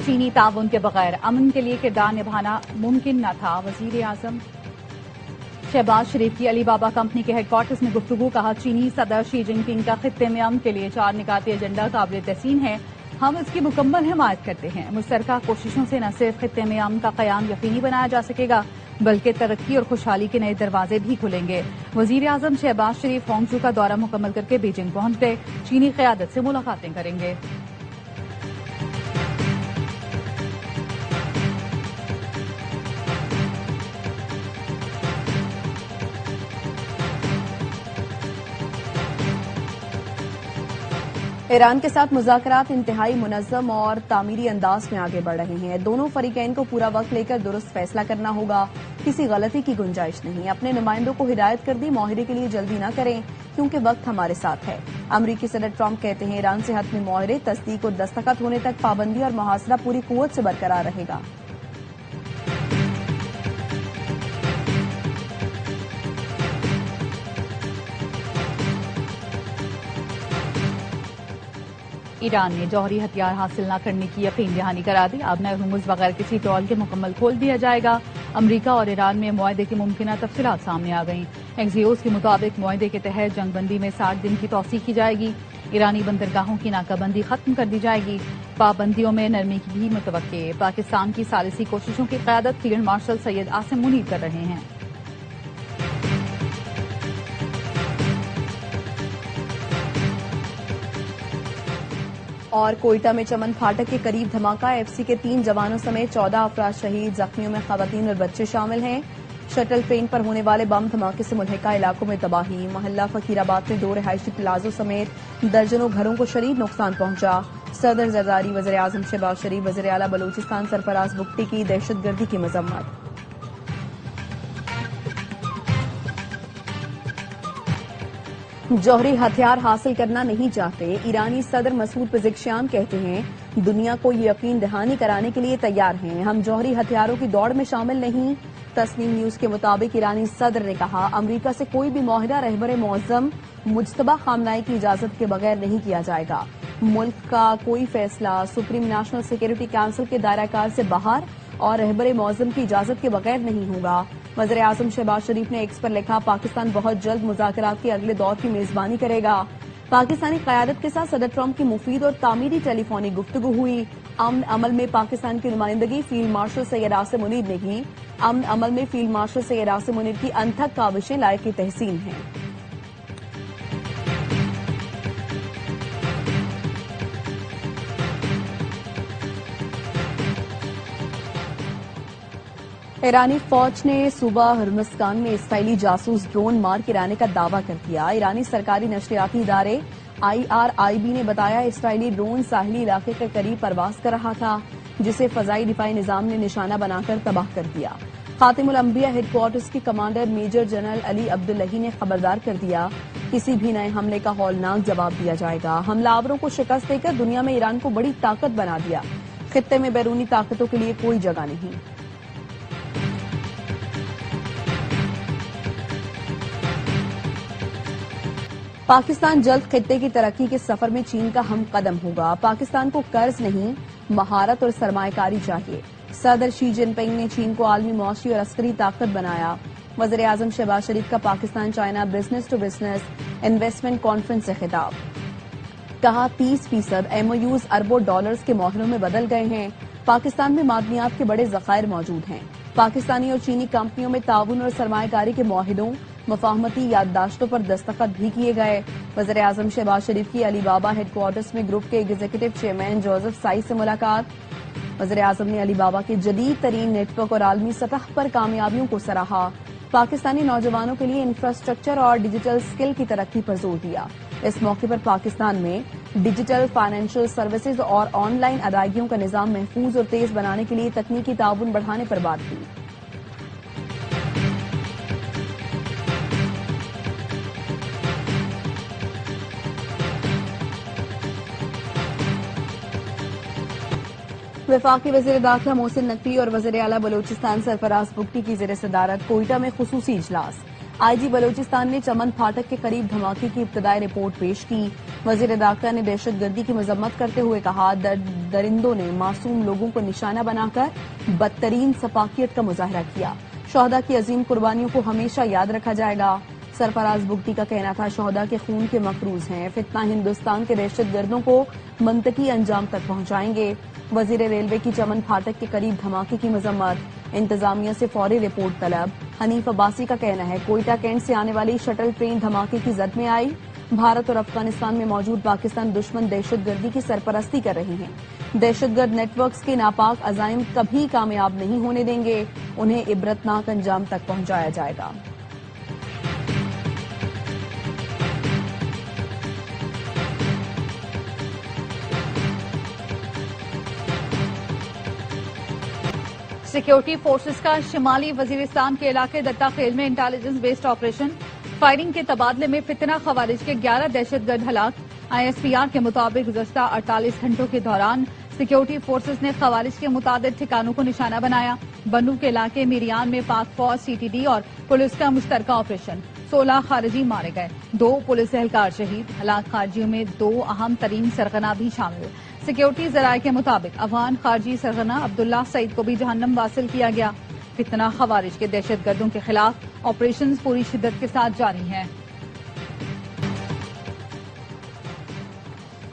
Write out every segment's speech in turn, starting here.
چینی تعاون کے بغیر امن کے لیے کردار نبھانا ممکن نہ تھا. وزیر اعظم شہباز شریف کی علی بابا کمپنی کے ہیڈ کوارٹرز میں گفتگو. کہا چینی صدر شی جن پنگ کا خطے میں امن کے لیے 4 نکاتی ایجنڈا قابل تحسین ہے. ہم اس کی مکمل حمایت کرتے ہیں. مشترکہ کوششوں سے نہ صرف خطے میں امن کا قیام یقینی بنایا جا سکے گا بلکہ ترقی اور خوشحالی کے نئے دروازے بھی کھلیں گے. وزیر اعظم شہباز شریف ہانگجو کا دورہ مکمل کر کے بیجنگ پہنچ گئے. چینی قیادت سے ملاقاتیں کریں گے. ایران کے ساتھ مذاکرات انتہائی منظم اور تعمیری انداز میں آگے بڑھ رہے ہیں. دونوں فریقین کو پورا وقت لے کر درست فیصلہ کرنا ہوگا. کسی غلطی کی گنجائش نہیں. اپنے نمائندوں کو ہدایت کر دی معاہدے کے لیے جلدی نہ کریں کیونکہ وقت ہمارے ساتھ ہے. امریکی صدر ٹرمپ کہتے ہیں ایران سے حتمی معاہدے تصدیق اور دستخط ہونے تک پابندی اور محاصرہ پوری قوت سے برقرار رہے گا. ایران نے جوہری ہتھیار حاصل نہ کرنے کی یقین دہانی کرا دی. اب نئے ہرمز بغیر کسی ٹول کے مکمل کھول دیا جائے گا. امریکہ اور ایران میں معاہدے کی ممکنہ تفصیلات سامنے آ گئیں. ایکزیوس کے مطابق معاہدے کے تحت جنگ بندی میں 60 دن کی توسیع کی جائے گی. ایرانی بندرگاہوں کی ناکہ بندی ختم کر دی جائے گی. پابندیوں میں نرمی کی بھی متوقع. پاکستان کی ثالثی کوششوں کی قیادت فیلڈ مارشل سید عاصم منیر کر رہے ہیں. اور کوئٹہ میں چمن پھاٹک کے قریب دھماکہ. ایف سی کے 3 جوانوں سمیت 14 افراد شہید. زخمیوں میں خواتین اور بچے شامل ہیں. شٹل ٹرین پر ہونے والے بم دھماکے سے ملحقہ علاقوں میں تباہی. محلہ فقیر آباد میں 2 رہائشی پلازوں سمیت درجنوں گھروں کو شدید نقصان پہنچا. صدر زرداری وزیر اعظم شہباز شریف وزیر اعلیٰ بلوچستان سرفراز بگٹی کی دہشت گردی کی مذمت. جوہری ہتھیار حاصل کرنا نہیں چاہتے. ایرانی صدر مسعود پزشکیان کہتے ہیں دنیا کو یہ یقین دہانی کرانے کے لیے تیار ہیں ہم جوہری ہتھیاروں کی دوڑ میں شامل نہیں. تسنیم نیوز کے مطابق ایرانی صدر نے کہا امریکہ سے کوئی بھی معاہدہ رہبر معظم مجتبی خامنہئی کی اجازت کے بغیر نہیں کیا جائے گا. ملک کا کوئی فیصلہ سپریم نیشنل سیکورٹی کونسل کے دائرہ کار سے باہر اور رہبر معظم کی اجازت کے بغیر نہیں ہوگا. وزیر اعظم شہباز شریف نے ایکس پر لکھا پاکستان بہت جلد مذاکرات کے اگلے دور کی میزبانی کرے گا. پاکستانی قیادت کے ساتھ صدر ٹرمپ کی مفید اور تعمیری ٹیلی فونک گفتگو ہوئی. امن عمل میں پاکستان کی نمائندگی فیلڈ مارشل سید عاصم منیر نے کی. امن عمل میں فیلڈ مارشل سید عاصم منیر کی انتھک کاوشیں لائق تحسین ہیں. ایرانی فوج نے صوبہ ہرمزگان میں اسرائیلی جاسوس ڈرون مار گرانے کا دعویٰ کر دیا. ایرانی سرکاری نشریاتی ادارے IRIB نے بتایا اسرائیلی ڈرون ساحلی علاقے کے قریب پرواز کر رہا تھا جسے فضائی دفاعی نظام نے نشانہ بنا کر تباہ کر دیا. خاتم الانبیاء ہیڈ کوارٹرز کے کمانڈر میجر جنرل علی عبداللہی نے خبردار کر دیا کسی بھی نئے حملے کا ہولناک جواب دیا جائے گا. حملہ آوروں کو شکست دے کر دنیا میں ایران کو بڑی طاقت بنا دیا. خطے میں بیرونی طاقتوں کے لیے کوئی جگہ نہیں. پاکستان جلد خطے کی ترقی کے سفر میں چین کا ہم قدم ہوگا. پاکستان کو قرض نہیں مہارت اور سرمایہ کاری چاہیے. صدر شی جن پنگ نے چین کو عالمی معاشی اور عسکری طاقت بنایا. وزیر اعظم شہباز شریف کا Pakistan China business to business investment conference سے خطاب. کہا 30% MOUs اربوں ڈالرز کے معاہدوں میں بدل گئے ہیں. پاکستان میں معدنیات کے بڑے ذخائر موجود ہیں. پاکستانی اور چینی کمپنیوں میں تعاون اور سرمایہ کاری کے معاہدوں مفاہمتی یادداشتوں پر دستخط بھی کیے گئے. وزیر اعظم شہباز شریف کی علی بابا ہیڈ کوارٹرز میں گروپ کے ایگزیکٹو چیئرمین جوزف سائز سے ملاقات. وزیر اعظم نے علی بابا کے جدید ترین نیٹ ورک اور عالمی سطح پر کامیابیوں کو سراہا. پاکستانی نوجوانوں کے لیے انفراسٹرکچر اور ڈیجیٹل سکل کی ترقی پر زور دیا. اس موقع پر پاکستان میں ڈیجیٹل فائنینشل سروسز اور آن لائن ادائیگیوں کا نظام محفوظ اور تیز بنانے کے لیے تکنیکی تعاون بڑھانے پر بات کی. وفاقی وزیر داخلہ محسن نقوی اور وزیر اعلیٰ بلوچستان سرفراز بگٹی کی زیر صدارت کوئٹہ میں خصوصی اجلاس. آئی جی بلوچستان نے چمن پھاٹک کے قریب دھماکے کی ابتدائی رپورٹ پیش کی۔ وزیر داخلہ نے دہشت گردی کی مذمت کرتے ہوئے کہا، درندوں نے معصوم لوگوں کو نشانہ بنا کر بدترین سفاکیت کا مظاہرہ کیا۔ شہداء کی عظیم قربانیوں کو ہمیشہ یاد رکھا جائے گا۔ سرفراز بگٹی کا کہنا تھا، شہداء کے خون کے مقروض ہیں، فتنہ ہندوستان کے دہشت گردوں کو منطقی انجام تک پہنچائیں گے۔ وزیر ریلوے کی چمن پھاٹک کے قریب دھماکے کی مذمت، انتظامیہ سے فوری رپورٹ طلب۔ حنیف عباسی کا کہنا ہے، کوئٹہ کینٹ سے آنے والی شٹل ٹرین دھماکے کی زد میں آئی۔ بھارت اور افغانستان میں موجود پاکستان دشمن دہشت گردی کی سرپرستی کر رہے ہیں۔ دہشت گرد نیٹ ورکس کے ناپاک عزائم کبھی کامیاب نہیں ہونے دیں گے، انہیں عبرتناک انجام تک پہنچایا جائے گا۔ سیکیورٹی فورسز کا شمالی وزیرستان کے علاقے دتا خیل میں انٹیلیجنس بیسڈ آپریشن، فائرنگ کے تبادلے میں فتنہ خوارج کے 11 دہشت گرد ہلاک۔ آئی ایس پی آر کے مطابق گزشتہ 48 گھنٹوں کے دوران سیکیورٹی فورسز نے خوارج کے متعدد ٹھکانوں کو نشانہ بنایا۔ بنو کے علاقے میریان میں پاک فوج، سی ٹی ڈی اور پولیس کا مشترکہ آپریشن، 16 خارجی مارے گئے، 2 پولیس اہلکار شہید۔ ہلاک خارجیوں میں 2 اہم ترین سرغنہ بھی شامل۔ سیکیورٹی ذرائع کے مطابق افغان خارجی سرغنہ عبداللہ سعید کو بھی جہنم واصل کیا گیا۔ فتنہ خوارج کے دہشت گردوں کے خلاف آپریشنز پوری شدت کے ساتھ جاری ہیں۔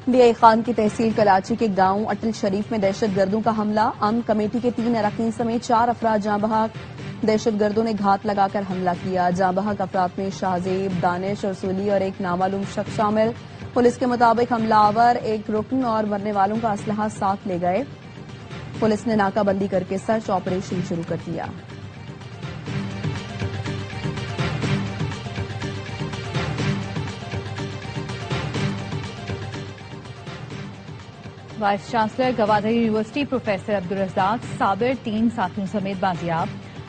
ڈی آئی خان کی تحصیل کلاچی کے گاؤں اٹل شریف میں دہشت گردوں کا حملہ، امن کمیٹی کے 3 اراکین سمیت 4 افراد جاں بحق۔ دہشت گردوں نے گھات لگا کر حملہ کیا۔ جاں بحق افراد میں شاہزیب، دانش رسولی اور ایک نامعلوم شخص شامل۔ پولیس کے مطابق حملہ آور ایک رکن اور مرنے والوں کا اسلحہ ساتھ لے گئے۔ پولیس نے ناکہ بندی کر کے سرچ آپریشن شروع کر دیا۔ Vice chancellor Gwadar university professor Abdul Razzaq Sabir 3 ساتھیوں سمیت بازیاب،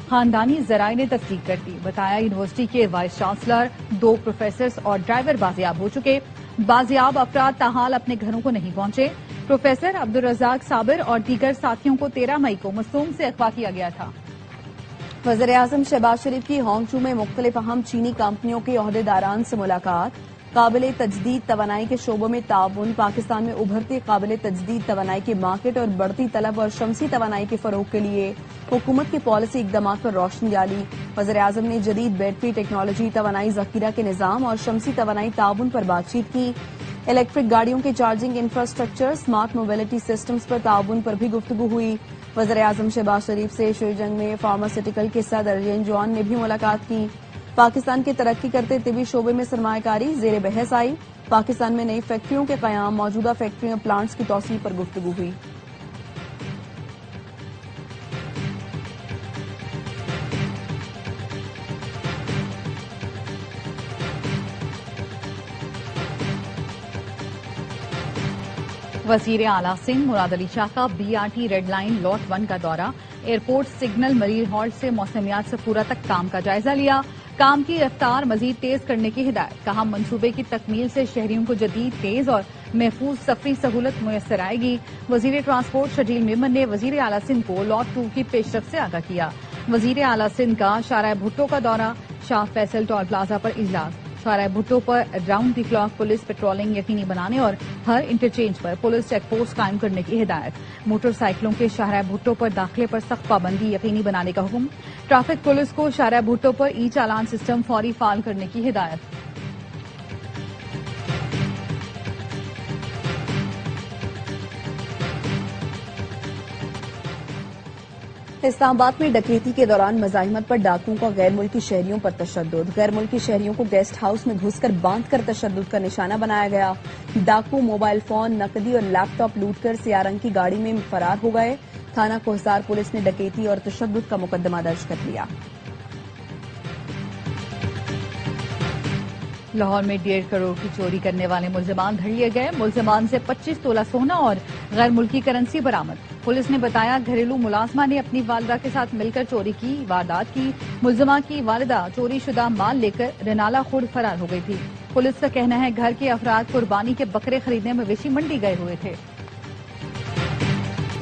خاندانی ذرائع نے تصدیق کر دی۔ بتایا، یونیورسٹی کے وائس چانسلر، 2 پروفیسرز اور ڈرائیور بازیاب ہو چکے۔ بازیاب افراد تاحال اپنے گھروں کو نہیں پہنچے۔ پروفیسر عبدالرزاق صابر اور دیگر ساتھیوں کو 13 مئی کو مسوم سے اغوا کیا گیا تھا۔ وزیر اعظم شہباز شریف کی ہانگ چو میں مختلف اہم چینی کمپنیوں کے عہدیداران سے ملاقات۔ قابل تجدید توانائی کے شعبوں میں تعاون، پاکستان میں ابھرتے قابل تجدید توانائی کے مارکیٹ اور بڑھتی طلب اور شمسی توانائی کے فروغ کے لیے حکومت کے پالیسی اقدامات پر روشنی ڈالی۔ وزیر اعظم نے جدید بیٹری ٹیکنالوجی، توانائی ذخیرہ کے نظام اور شمسی توانائی تعاون پر بات چیت کی۔ الیکٹرک گاڑیوں کے charging infrastructure, smart mobility systems پر تعاون پر بھی گفتگو ہوئی۔ وزیر اعظم شہباز شریف سے شیوجنگ میں فارماسیوٹیکل کے صدر ین جوان نے بھی ملاقات کی۔ پاکستان کے ترقی کرتے طبی شعبے میں سرمایہ کاری زیر بحث آئی۔ پاکستان میں نئی فیکٹریوں کے قیام، موجودہ فیکٹریوں پلانٹس کی توسیع پر گفتگو ہوئی۔ وزیر اعلیٰ سندھ مراد علی شاہ کا BRT ریڈ لائن لوٹ 1 کا دورہ، ایئرپورٹ سگنل مریر ہالٹ سے موسمیات سے پورا تک کام کا جائزہ لیا۔ کام کی رفتار مزید تیز کرنے کی ہدایت، کہا منصوبے کی تکمیل سے شہریوں کو جدید، تیز اور محفوظ سفری سہولت میسر آئے گی۔ وزیر ٹرانسپورٹ شجیل میمن نے وزیر اعلیٰ سندھ کو لوٹ 2 کی پیش رفت سے آگاہ کیا۔ وزیر اعلیٰ سندھ کا شارع بھٹو کا دورہ، شاہ فیصل ٹول پلازا پر اجلاس، شارع بھٹو پر round the clock police patrolling یقینی بنانے اور ہر انٹرچینج پر پولیس چیک پوسٹ قائم کرنے کی ہدایت، موٹر سائیکلوں کے شارع بھٹو پر داخلے پر سخت پابندی یقینی بنانے کا حکم، ٹریفک پولیس کو شارع بھٹو پر ای چالان سسٹم فوری فعال کرنے کی ہدایت۔ اسلام آباد میں ڈکیتی کے دوران مزاحمت پر ڈاکوؤں کا غیر ملکی شہریوں پر تشدد، غیر ملکی شہریوں کو گیسٹ ہاؤس میں گھس کر باندھ کر تشدد کا نشانہ بنایا گیا۔ ڈاکو موبائل فون، نقدی اور لیپ ٹاپ لوٹ کر سیاہ رنگ کی گاڑی میں فرار ہو گئے۔ تھانہ کوہسار پولیس نے ڈکیتی اور تشدد کا مقدمہ درج کر لیا۔ لاہور میں 1.5 کروڑ کی چوری کرنے والے ملزمان دھر لیے گئے، ملزمان سے 25 تولہ سونا اور غیر ملکی کرنسی برآمد۔ پولیس نے بتایا، گھریلو ملازمہ نے اپنی والدہ کے ساتھ مل کر چوری کی واردات کی۔ ملزمہ کی والدہ چوری شدہ مال لے کر رنالہ خورد فرار ہو گئی تھی۔ پولیس کا کہنا ہے، گھر کے افراد قربانی کے بکرے خریدنے مویشی منڈی گئے ہوئے تھے۔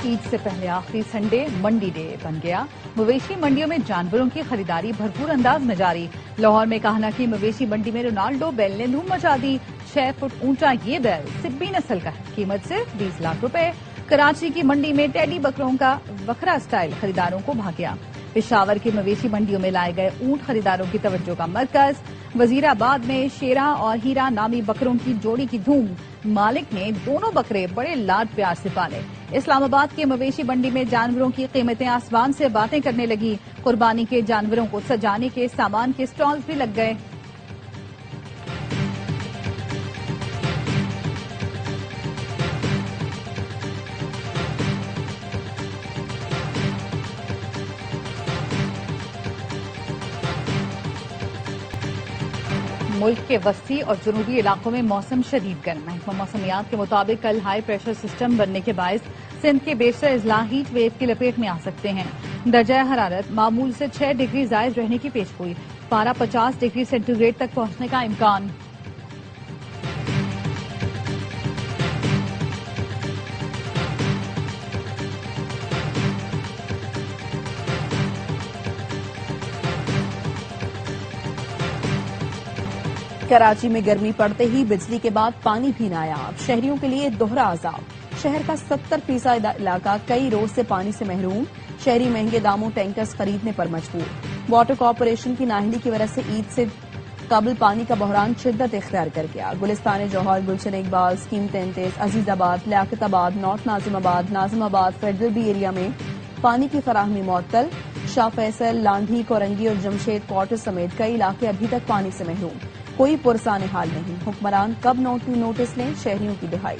عید سے پہلے آخری سنڈے منڈی ڈے بن گیا. مویشی منڈیوں میں جانوروں کی خریداری بھرپور انداز میں جاری. لاہور میں کاہنا کی مویشی منڈی میں رونالڈو بیل نے دھوم مچا دی. 6 فٹ اونچا یہ بیل سبی نسل کا ہے. قیمت صرف 20 لاکھ روپے. کراچی کی منڈی میں ٹیڈی بکروں کا وکھرا سٹائل خریداروں کو بھا گیا. پشاور کی مویشی منڈیوں میں لائے گئے اونٹ خریداروں کی توجہ کا مرکز. وزیر آباد میں شیرا اور ہیرا نامی بکروں کی جوڑی کی دھوم. مالک نے دونوں بکرے بڑے لاڈ پیار سے پالے. اسلام آباد کے مویشی منڈی میں جانوروں کی قیمتیں آسمان سے باتیں کرنے لگی. قربانی کے جانوروں کو سجانے کے سامان کے سٹالز بھی لگ گئے. ملک کے وسطی اور جنوبی علاقوں میں موسم شدید گرم ہے. موسمیات کے مطابق کل ہائی پریشر سسٹم بننے کے باعث سندھ کے بیشتر اضلاع ہیٹ ویو کی لپیٹ میں آ سکتے ہیں. درجہ حرارت معمول سے 6 ڈگری زائد رہنے کی پیشگوئی. پارہ 50 ڈگری سینٹی گریڈ تک پہنچنے کا امکان. کراچی میں گرمی پڑتے ہی بجلی کے بعد پانی بھی نایاب. شہریوں کے لیے دوہرا عذاب. شہر کا 70% علاقہ کئی روز سے پانی سے محروم. شہری مہنگے داموں ٹینکرز خریدنے پر مجبور. واٹر کارپوریشن کی نااہلی کی وجہ سے عید سے قبل پانی کا بحران شدت اختیار کر گیا. گلستان جوہر، گلشن اقبال، اسکیم 33، عزیز آباد، لیاقت آباد، نارتھ ناظم آباد فیڈرل بی ایریا میں پانی کی فراہمی معطل. شاہ فیصل، لانڈھی، کورنگی اور جمشید کوارٹر سمیت کئی علاقے ابھی تک پانی سے محروم. کوئی پرسان حال نہیں. حکمران کب نوٹس لیں، شہریوں کی دہائی.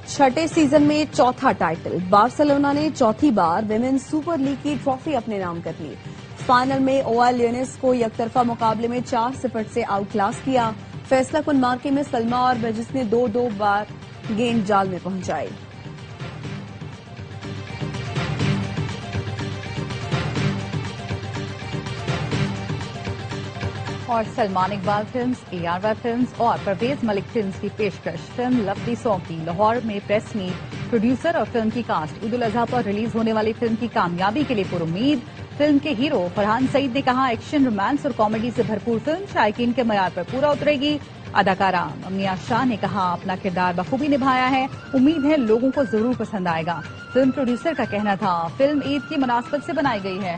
چھٹے سیزن میں چوتھا ٹائٹل. بارسلونا نے چوتھی بار ویمنز سپر لیگ کی ٹرافی اپنے نام کر لی. فائنل میں اوال لیونس کو یک طرفہ مقابلے میں 4-0 سے آؤٹ کلاس کیا. فیصلہ کن مارکے میں سلما اور برجس نے 2 بار گیند جال میں پہنچائی. اور Salman Iqbal films, ARY films اور پرویز ملک فلمز کی پیشکش فلم لفظی سونگ کی لاہور میں پریس میٹ. پروڈیوسر اور فلم کی کاسٹ عید الاضحیٰ پر ریلیز ہونے والی فلم کی کامیابی کے لیے پر امید. فلم کے ہیرو فرحان سعید نے کہا ایکشن، رومانس اور کامیڈی سے بھرپور فلم شائقین کے معیار پر پورا اترے گی. اداکارہ امنیہ شاہ نے کہا اپنا کردار بخوبی نبھایا ہے، امید ہے لوگوں کو ضرور پسند آئے گا. فلم پروڈیوسر کا کہنا تھا فلم عید کی مناسبت سے بنائی گئی ہے.